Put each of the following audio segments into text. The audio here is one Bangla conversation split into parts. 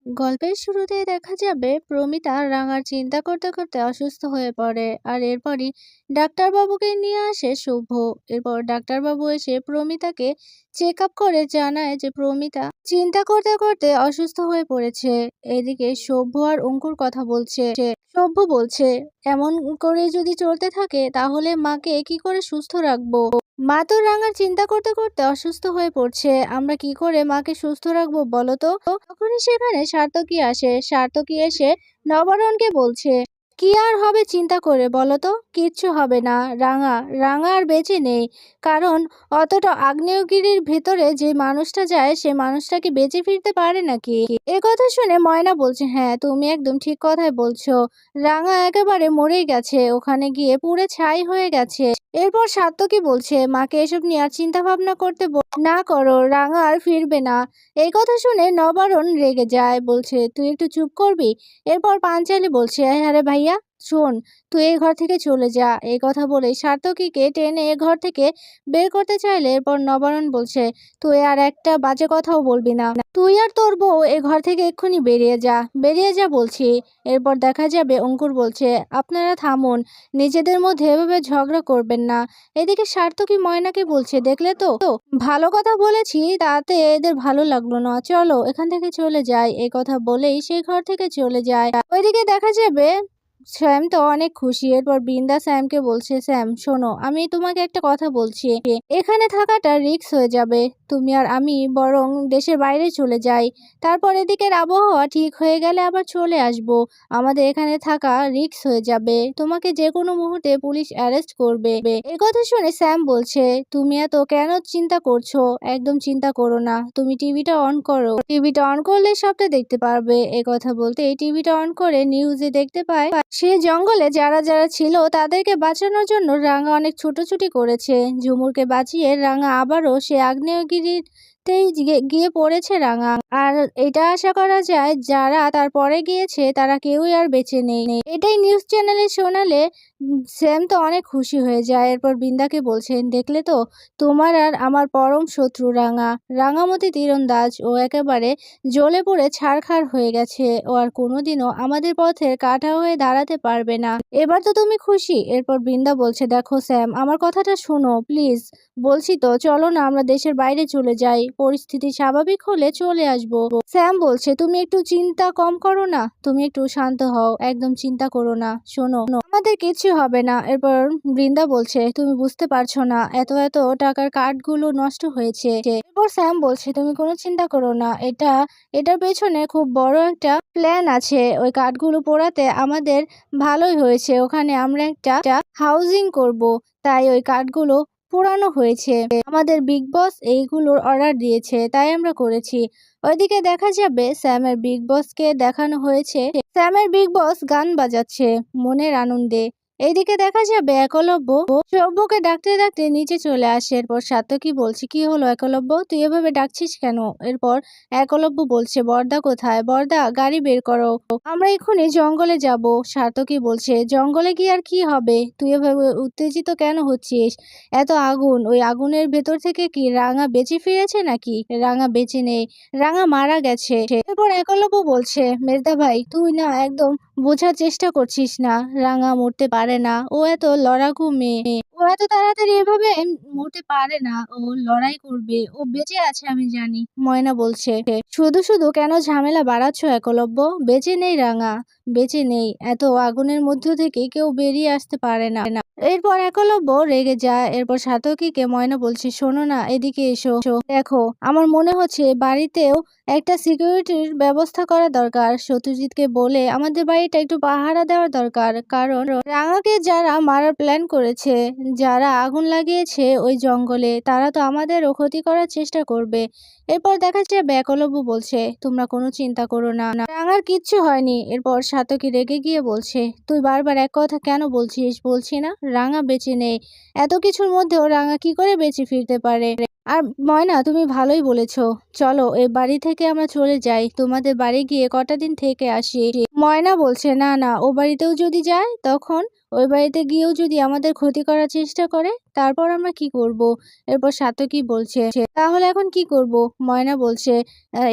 গল্পের শুরুতেই দেখা যাবে প্রমিতা রাঙার চিন্তা করতে করতে অসুস্থ হয়ে পড়ে, আর এরপরই ডাক্তারবাবুকে নিয়ে আসে শুভ। এরপর ডাক্তারবাবু এসে প্রমিতাকে চেক আপ করে জানায় যে প্রমিতা চিন্তা করতে করতে অসুস্থ হয়ে পড়েছে। এদিকে সভ্য আর অঙ্কুর কথা বলছে। সভ্য বলছে, এমন করে যদি চলতে থাকে তাহলে মাকে কি করে সুস্থ রাখবো? মা তো রাঙার চিন্তা করতে করতে অসুস্থ হয়ে পড়ছে, আমরা কি করে মাকে সুস্থ রাখবো বলো তো? তখনই সেখানে সার্থকী আসে। সার্থকী এসে নবারুণকে বলছে, কি আর হবে চিন্তা করে বলো তো? কিচ্ছু হবে না। রাঙা রাঙা আর বেঁচে নেই, কারণ অতটা আগ্নেয়গিরির ভেতরে যে মানুষটা যায় সে মানুষটা কি বেঁচে ফিরতে পারে নাকি? এ কথা শুনে ময়না বলছে, হ্যাঁ তুমি একদম ঠিক কথাই বলছো। রাঙা একেবারে মরেই গেছে, ওখানে গিয়ে পুড়ে ছাই হয়ে গেছে। এরপর সাত্তকী বলছে, মাকে এসব নিয়ে আর চিন্তা ভাবনা করতে না করো, রাঙা আর ফিরবে না। এই কথা শুনে নবারুণ রেগে যায়, বলছে তুই একটু চুপ করবি? এরপর পাঞ্চালি বলছে, আরে ভাইয়া শোন, তুই এই ঘর থেকে চলে যা। এই কথা বলে সার্থকীকে টেনে এ ঘর থেকে বের করতে চাইলে এরপর নবারুণ বলছে, তুই আর একটা বাজে কথাও বলবি না। তুই আর তোর বউ এ ঘর থেকে এক্ষুনি বেরিয়ে যা, বেরিয়ে যা বলছি। এরপর দেখা যাবে অঙ্কুর বলছে, আপনারা থামুন, নিজেদের মধ্যে এভাবে ঝগড়া করবেন না। এদিকে সার্থকী ময়নাকে বলছে, দেখলে তো, ভালো কথা বলেছি, তাতে এদের ভালো লাগলো না, চলো এখান থেকে চলে যাই। এই কথা বলেই সেই ঘর থেকে চলে যায়। ওইদিকে দেখা যাবে স্যাম তো অনেক খুশি। এরপর বৃন্দা স্যামকে বলছে, স্যাম শোনো, আমি তোমাকে একটা কথা বলছি, এখানে থাকাটা রিস্ক হয়ে যাবে। তুমি আর আমি বরং দেশের বাইরে চলে যাই, তারপর এদিকের আবহাওয়া ঠিক হয়ে গেলে আবার চলে আসব। আমাদের এখানে থাকা রিস্ক হয়ে যাবে, তোমাকে যে কোনো মুহূর্তে পুলিশ অ্যারেস্ট করবে। এই কথা শুনে স্যাম বলছে, তুমি এত কেন চিন্তা করছো? একদম চিন্তা করো না, তুমি টিভিটা অন করো, টিভিটা অন করলে সবটা দেখতে পারবে। এই কথা বলতে এই টিভিটা অন করে নিউজে দেখতে পায় সে জঙ্গলে যারা যারা ছিল তাদেরকে বাঁচানোর জন্য রাঙা অনেক ছুটোছুটি করেছে। ঝুমুরকে বাঁচিয়ে রাঙা আবারও সে আগ্নেয়গিরিতেই গিয়ে পড়েছে রাঙা। আর এটা আশা করা যায় যারা তারপরে গিয়েছে তারা কেউই আর বেঁচে নেই। এটাই নিউজ চ্যানেলে শোনালে স্যাম তো অনেক খুশি হয়ে যায়। এরপর বৃন্দাকে বলছেন, দেখলে তো, তোমার আর আমার পরম শত্রু রাঙা, রাঙামতি তীরন্দাজ, ও একেবারে জ্বলে পড়ে ছারখার হয়ে গেছে। ও আর কোনোদিনও আমাদের পথের কাঁটা হয়ে দাঁড়াতে পারবে না। এবার তো তুমি খুশি? এরপর বৃন্দা বলছে, দেখো স্যাম, আমার কথাটা শোনো প্লিজ, বলছি তো, চলো না আমরা দেশের বাইরে চলে যাই, পরিস্থিতি স্বাভাবিক হলে চলে আসবো। স্যাম বলছে, তুমি একটু চিন্তা কম করো না, তুমি একটু শান্ত হও, একদম চিন্তা করো না, শোনো আমাদের কিছু হবে না। এরপর বৃন্দা বলছে, তুমি বুঝতে পারছো না, এত এত টাকার কার্ডগুলো নষ্ট হয়েছে। এরপর স্যাম বলছে, তুমি কোনো চিন্তা করো না, এটার পেছনে খুব বড় একটা প্ল্যান আছে। ওই কার্ডগুলো পোড়াতে আমাদের ভালোই হয়েছে, ওখানে আমরা একটা হাউজিং করব, তাই ওই কার্ডগুলো পোড়ানো হয়েছে। আমাদের বিগ বস এইগুলোর অর্ডার দিয়েছে, তাই আমরা করেছি। ওইদিকে দেখা যাবে স্যামের বিগ বসকে দেখানো হয়েছে, স্যামের বিগ বস গান বাজাচ্ছে মনের আনন্দে। এইদিকে দেখা যাবে একলব্য সভ্যকে ডাকতে ডাকতে নিচে চলে আসে। এরপর সাত্তকী বলছে, কি হলো একলব্য, তুই এভাবে ডাকছিস কেন? এরপর একলব্য বলছে, বর্দা কোথায়? বর্দা, গাড়ি বের করো, আমরা এক্ষুনি জঙ্গলে যাব। সাত্তকী বলছে, জঙ্গলে গিয়ে আর কি হবে? তুই এভাবে উত্তেজিত কেন হচ্ছিস? এত আগুন, ওই আগুনের ভেতর থেকে কি রাঙা বেঁচে ফিরেছে নাকি? রাঙা বেঁচে নেই, রাঙা মারা গেছে। এরপর একলব্য বলছে, মেজদা ভাই তুই না একদম বোঝার চেষ্টা করছিস না, রাঙা মরতে পারে না, ও এত লড়াকু মেয়ে, ও এত তাড়াতাড়ি এভাবে মরতে পারে না, ও লড়াই করবে, ও বেঁচে আছে আমি জানি। ময়না বলছে, শুধু শুধু কেন ঝামেলা বাড়াচ্ছ একলব্য? বেঁচে নেই রাঙা, বেঁচে নেই, এত আগুনের মধ্য থেকে কেউ বেরিয়ে আসতে পারে না। এরপর একলব্য রেগে যায়। এরপর সাতকীকে ময়না বলছে, শোনো না, এদিকে এসো, দেখো আমার মনে হচ্ছে বাড়িতেও একটা সিকিউরিটির ব্যবস্থা করা দরকার। সত্যজিৎকে বলে আমাদের বাড়িটা একটু পাহারা দেওয়ার দরকার, কারণ রাঙাকে যারা মারার প্ল্যান করেছে, যারা আগুন লাগিয়েছে ওই জঙ্গলে, তারা তো আমাদেরও ক্ষতি করার চেষ্টা করবে। এরপর দেখা যাবে একলব্য বলছে, তোমরা কোনো চিন্তা করো না, রাঙার কিচ্ছু হয়নি। এরপর সাতকী রেগে গিয়ে বলছে, তুই বারবার এক কথা কেন বলছিস? বলছি না রাঙা বেঁচে নেই, এত কিছুর মধ্যেও রাঙা কি করে বেঁচে ফিরতে পারে? আর ময়না তুমি ভালোই বলেছো, চলো এই বাড়ি থেকে আমরা চলে যাই, তোমাদের বাড়ি গিয়ে কটা দিন থেকে আসি। ময়না বলছে, না না, ও বাড়িতেও যদি যায়, তখন ওই বাড়িতে গিয়েও যদি আমাদের ক্ষতি করার চেষ্টা করে, তারপর আমরা কি করব? এরপর সাতকী বলছে, তাহলে এখন কি করব? ময়না বলছে,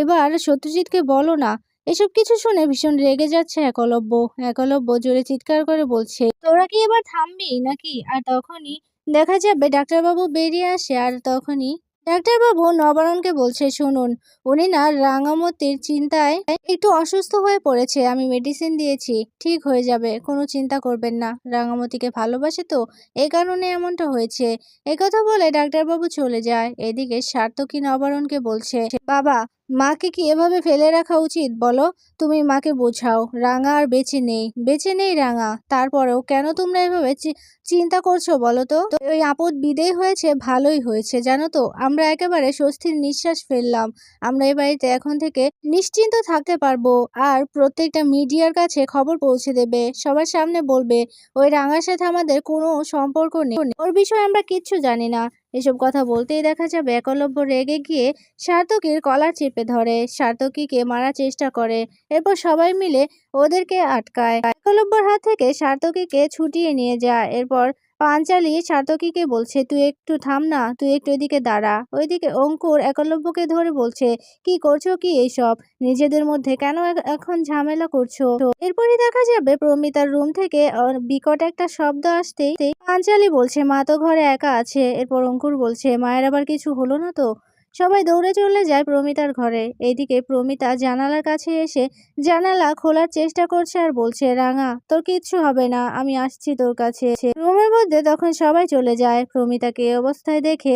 এবার সত্যজিৎকে বলো না, এসব কিছু শুনে ভীষণ রেগে যাচ্ছে একলব্য। একলব্য জোরে চিৎকার করে বলছে, তোরা কি এবার থামবি নাকি? আর তখনই দেখা যাবে ডাক্তারবাবু বেরিয়ে আসে। আর তখনই ডাক্তারবাবু নবারুণকে বলছে, শুনুন, উনি না রাঙামতির চিন্তায় একটু অসুস্থ হয়ে পড়েছে। আমি মেডিসিন দিয়েছি, ঠিক হয়ে যাবে, কোনো চিন্তা করবেন না। রাঙামতিকে ভালোবাসে তো, এই কারণে এমনটা হয়েছে। একথা বলে ডাক্তারবাবু চলে যায়। এদিকে সার্থকী নবারুণকে বলছে, বাবা, মাকে কি এভাবে ফেলে রাখা উচিত বলো? তুমি মাকে বোঝাও, রাঙা আর বেঁচে নেই, বেঁচে নেই রাঙা। তারপরেও কেন তোমরা এভাবে চিন্তা করছো বলো তো? ওই আপদ বিদেয় হয়েছে, ভালোই হয়েছে জানো তো। আমরা একেবারে স্বস্তির নিঃশ্বাস ফেললাম। আমরা এই বাড়িতে এখন থেকে নিশ্চিন্ত থাকতে পারবো। আর প্রত্যেকটা মিডিয়ার কাছে খবর পৌঁছে দেবে, সবার সামনে বলবে ওই রাঙার সাথে আমাদের কোনো সম্পর্ক নেই, ওর বিষয়ে আমরা কিচ্ছু জানি না। এসব কথা বলতেই দেখা যাবে একলব্য রেগে গিয়ে সার্থকীর কলার চেপে ধরে, সার্থকীকে মারার চেষ্টা করে। এরপর সবাই মিলে ওদেরকে আটকায়। একলব্যর হাত থেকে সার্থকীকে ছুটিয়ে নিয়ে যায়। এরপর পাঞ্চালি সার্থকীকে বলছে, তুই একটু থাম না, তুই একটু এদিকে দাঁড়া। ওইদিকে অঙ্কুর একলব্যকে ধরে বলছে, কি করছো কি এইসব? নিজেদের মধ্যে কেন এখন ঝামেলা করছো? এরপরই দেখা যাবে প্রমিতার রুম থেকে বিকট একটা শব্দ আসতেই পাঞ্চালি বলছে, মা তো ঘরে একা আছে। এরপর অঙ্কুর বলছে, মায়ের আবার কিছু হলো না তো? সবাই দৌড়ে চলে যায় প্রমিতার ঘরে। এইদিকে প্রমিতা জানালার কাছে এসে জানালা খোলার চেষ্টা করছে আর বলছে, রাঙা, তোর কিচ্ছু হবে না, আমি আসছি তোর কাছে। রুমের মধ্যে তখন সবাই চলে যায়। প্রমিতাকে এই অবস্থায় দেখে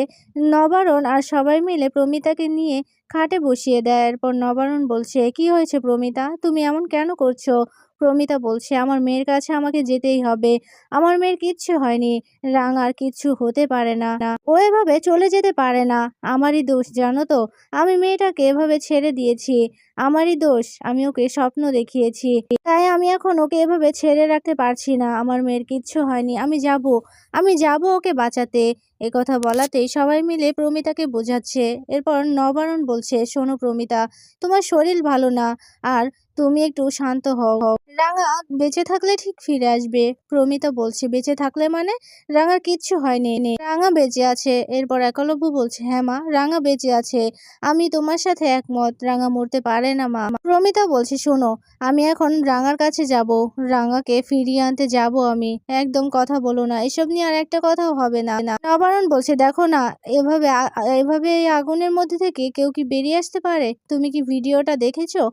নবারুণ আর সবাই মিলে প্রমিতাকে নিয়ে খাটে বসিয়ে দেয়। এরপর নবারুণ বলছে, কি হয়েছে প্রমিতা, তুমি এমন কেন করছো? প্রমিতা বলছে, আমার মেয়ের কাছে আমাকে যেতেই হবে। আমার মেয়ের কিচ্ছু হয়নি, রাঙার কিচ্ছু হতে পারে না, ও এভাবে চলে যেতে পারে না। আমারই দোষ জানো তো, আমি মেয়েটাকে এভাবে ছেড়ে দিয়েছি, আমারই দোষ। আমি ওকে স্বপ্ন দেখিয়েছি, তাই আমি এখন ওকে এভাবে ছেড়ে রাখতে পারছি না। আমার মেয়ের কিচ্ছু হয়নি, আমি যাব ওকে বাঁচাতে। কথা বলাতেই সবাই মিলে প্রমিতাকে বোঝাচ্ছে। এরপর নবারুণ বলছে, শোনো প্রমিতা, তোমার শরীর ভালো না, আর তুমি একটু শান্ত হও। রাঙা বেঁচে থাকলে ঠিক ফিরে আসবে। প্রমিতা বলছে, বেঁচে থাকলে মানে? রাঙার কিচ্ছু হয়নি, রাঙা বেঁচে আছে। এরপর একলব্য বলছে, হ্যাঁ মা, রাঙা বেঁচে আছে, আমি তোমার সাথে একমত, রাঙা মরতে পারে না মা। প্রমিতা বলছে, শোনো, আমি এখন রাঙার কাছে যাব, রাঙাকে ফিরিয়ে আনতে যাব আমি। একদম কথা বলো না, এসব নিয়ে আর একটা কথাও হবে না। নবারুণ বলছে, দেখো না, এভাবে এই আগুনের মধ্যে থেকে কেউ কি বেরিয়ে আসতে পারে? তুমি কি ভিডিওটা দেখেছো?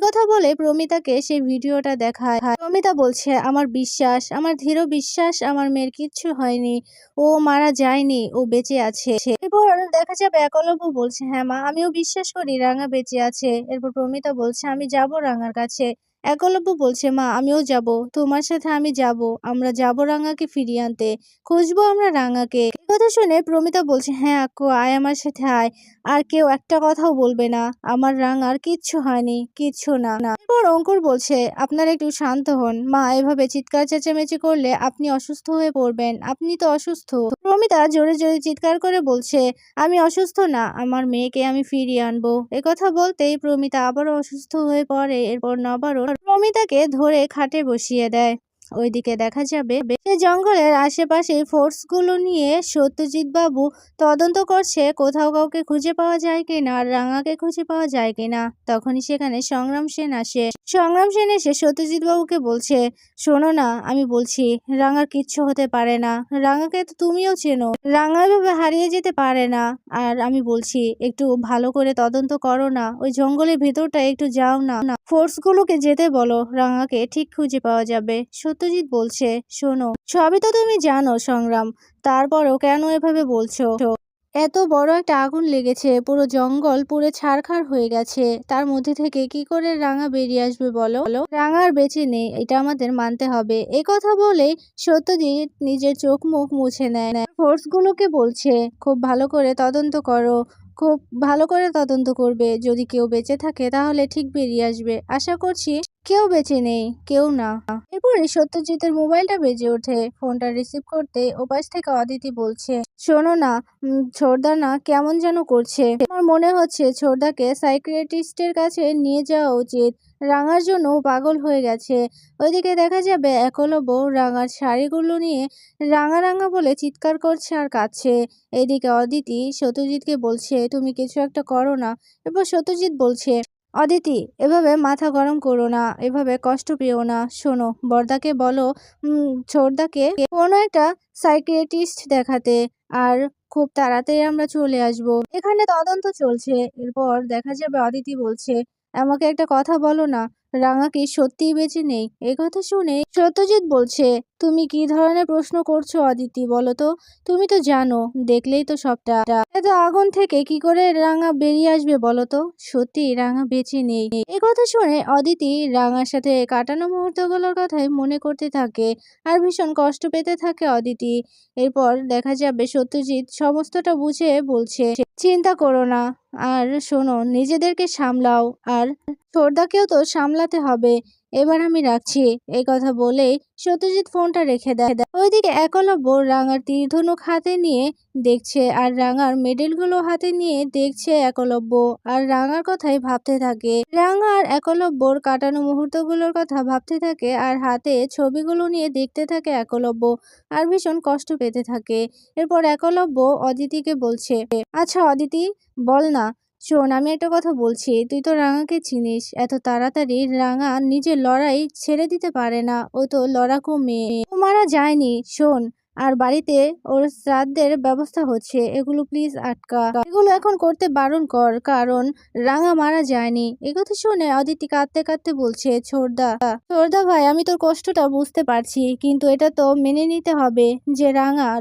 কথা বলে প্রমিতাকে সেই ভিডিওটা দেখায়। প্রমিতা বলছে, আমার বিশ্বাস, আমার দৃঢ় বিশ্বাস, আমার মেয়ের কিচ্ছু হয়নি, ও মারা যায়নি, ও বেঁচে আছে। এরপর দেখা যাবে একলব্য বলছে, হ্যাঁ মা, আমিও বিশ্বাস করি রাঙা বেঁচে আছে। এরপর প্রমিতা বলছে, আমি যাব রাঙার কাছে। একলব্য বলছে, মা, আমিও যাব, তোমার সাথে আমি যাব, আমরা যাব রাঙাকে ফিরিয়ে আনতে, খুঁজবো আমরা রাঙাকে। কথা শুনে প্রমিতা বলছে, হ্যাঁ আক্কু, আয় আমার সাথে আয়, আর কেউ একটা কথাও বলবে না, আমার রাঙার কিচ্ছু হয়নি, কিচ্ছু না। এরপর অঙ্কুর বলছে, আপনারা একটু শান্ত হন, মা এভাবে চিৎকার চেঁচামেচি করলে আপনি অসুস্থ হয়ে পড়বেন, আপনি তো অসুস্থ। প্রমিতা জোরে জোরে চিৎকার করে বলছে, আমি অসুস্থ না, আমার মেয়েকে আমি ফিরিয়ে আনবো। কথা বলতেই প্রমিতা আবারও অসুস্থ হয়ে পড়ে। এরপর নবারুণ প্রমিতাকে ধরে খাটে বসিয়ে দেয়। ওইদিকে দেখা যাবে সে জঙ্গলের আশেপাশে ফোর্সগুলো নিয়ে সত্যজিৎ বাবু তদন্ত করছে, কোথাও কাউকে খুঁজে পাওয়া যায় কিনা, আর রাঙাকে খুঁজে পাওয়া যায় কিনা। তখনই সেখানে সংগ্রাম সেন আসে। সংগ্রাম সেন এসে সত্যজিৎ বাবুকে বলছে, শোনো না, আমি বলছি রাঙার কিচ্ছু হতে পারে না, রাঙাকে তো তুমিও চেনো, রাঙা এভাবে হারিয়ে যেতে পারে না। আর আমি বলছি একটু ভালো করে তদন্ত করো না, ওই জঙ্গলের ভেতরটা একটু যাও না, ফোর্সগুলোকে যেতে বলো, রাঙাকে ঠিক খুঁজে পাওয়া যাবে। সত্যজিৎ বলছে, শোনো, সবই তো তুমি জানো সংগ্রাম, তারপরও কেন এভাবে বলছো? এত বড় একটা আগুন লেগেছে, পুরো জঙ্গল পুরো ছারখার হয়ে গেছে, তার মধ্যে থেকে কি করে রাঙা বেরিয়ে আসবে বলো? রাঙা আর বেঁচে নেই, এটা আমাদের মানতে হবে। কথা বলেই সত্যজিৎ নিজের চোখ মুখ মুছে নেয়। ফোর্সগুলোকে বলছে, খুব ভালো করে তদন্ত করো, খুব ভালো করে তদন্ত করবে, যদি কেউ বেঁচে থাকে তাহলে ঠিক বেরিয়ে আসবে। আশা করছি কেউ বেঁচে নেই, কেউ না। এরপরে সত্যজিতের মোবাইলটা বেজে ওঠে। ফোনটা রিসিভ করতে ওপাশ থেকে অদিতি বলছে, শোনো না, ছোড়দা না কেমন যেন করছে, আমার মনে হচ্ছে ছোড়দাকে সাইকিয়াট্রিস্টের কাছে নিয়ে যাওয়া উচিত, রাঙার জন্য পাগল হয়ে গেছে। ওইদিকে দেখা যাবে একলব্য রাঙার শাড়িগুলো নিয়ে রাঙা রাঙা বলে চিৎকার করছে আর কাঁদছে। এইদিকে অদিতি সত্যজিৎকে বলছে, তুমি কিছু একটা করো না। এরপর সত্যজিৎ বলছে, অদিতি, এভাবে মাথা গরম করো না, এভাবে কষ্ট পেও না। শোনো, বড়দাকে বলো ছোটদাকে কোনো একটা সাইকিয়াট্রিস্ট দেখাতে, আর খুব তাড়াতাড়ি আমরা চলে আসব। এখানে তদন্ত চলছে। এরপর দেখা যাবে অদিতি বলছে, আমাকে একটা কথা বলো না, রাঙা কি সত্যিই বেঁচে নেই? এই কথা শুনে সত্যজিৎ বলছে, তুমি কি ধরনের প্রশ্ন করছো অদিতি, বলো তো? তুমি তো জানো, দেখলেই তো সবটা। এত আগুন থেকে কি করে রাঙা বেরিয়ে আসবে বলো তো? সত্যি রাঙা বেঁচে নেই। এই কথা শুনে অদিতি রাঙার সাথে কাটানো মুহূর্তগুলোর কথাই মনে করতে থাকে, আর ভীষণ কষ্ট পেতে থাকে অদিতি। এরপর দেখা যাবে সত্যজিৎ সমস্তটা বুঝে বলছে, চিন্তা করো না, আর শোনো, নিজেদেরকে সামলাও, আর ছোটদাকেও তো সামলাতে হবে। এবার আমি রাখছি। এই কথা বলেই সত্যজিৎ ফোনটা রেখে দেয়। ওইদিকে একলব্য রাঙার তীরধনুক হাতে নিয়ে দেখছে, আর রাঙার মেডেলগুলো হাতে নিয়ে দেখছে একলব্য, আর রাঙার কথাই ভাবতে থাকে। রাঙা আর একলব্যর কাটানো মুহূর্তগুলোর কথা ভাবতে থাকে, আর হাতে ছবিগুলো নিয়ে দেখতে থাকে একলব্য, আর ভীষণ কষ্ট পেতে থাকে। এরপর একলব্য অদিতিকে বলছে, আচ্ছা অদিতি, বল না, শোন, আমি একটা কথা বলছি, তুই তো রাঙাকে চিনিস, এত তাড়াতাড়ি রাঙা নিজের লড়াই ছেড়ে দিতে পারে না, ও তো লড়াকু মেয়ে, ও মারা যায়নি। শোন, আর বাড়িতে ওর শ্রাদ্ধের ব্যবস্থা হচ্ছে, এগুলো প্লিজ আটকা, এগুলো এখন করতে বারণ কর, কারণ রাঙা মারা যায়নি। একথা শুনে অদিতি কাঁদতে কাঁদতে বলছে, ছোটদা ভাই, আমি তোর কষ্টটা বুঝতে পারছি, কিন্তু এটা তো মেনে নিতে হবে যে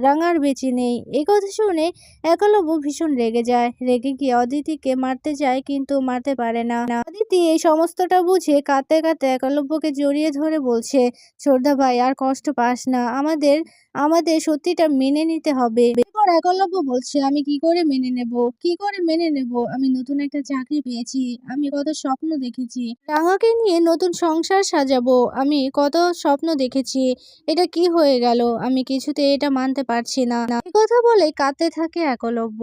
রাঙার বেঁচে নেই। এই কথা শুনে একলব্য ভীষণ রেগে যায়, রেগে গিয়ে অদিতিকে মারতে যায়, কিন্তু মারতে পারে না। অদিতি এই সমস্তটা বুঝে কাঁদতে কাঁদতে একলব্যকে জড়িয়ে ধরে বলছে, ছোটদা ভাই, আর কষ্ট পাস না, আমাদের আমাদের সত্যিটা মেনে নিতে হবে। এরপর একলব্য বলছে, আমি কি করে মেনে নেব, কি করে মেনে নেব? আমি নতুন একটা চাকরি পেয়েছি, আমি কত স্বপ্ন দেখেছি, রাঙাকে নিয়ে নতুন সংসার সাজাবো, আমি কত স্বপ্ন দেখেছি, এটা কি হয়ে গেল? আমি কিছুতে এটা মানতে পারছি না। এই কথা বলে কাঁদতে থাকে একলব্য।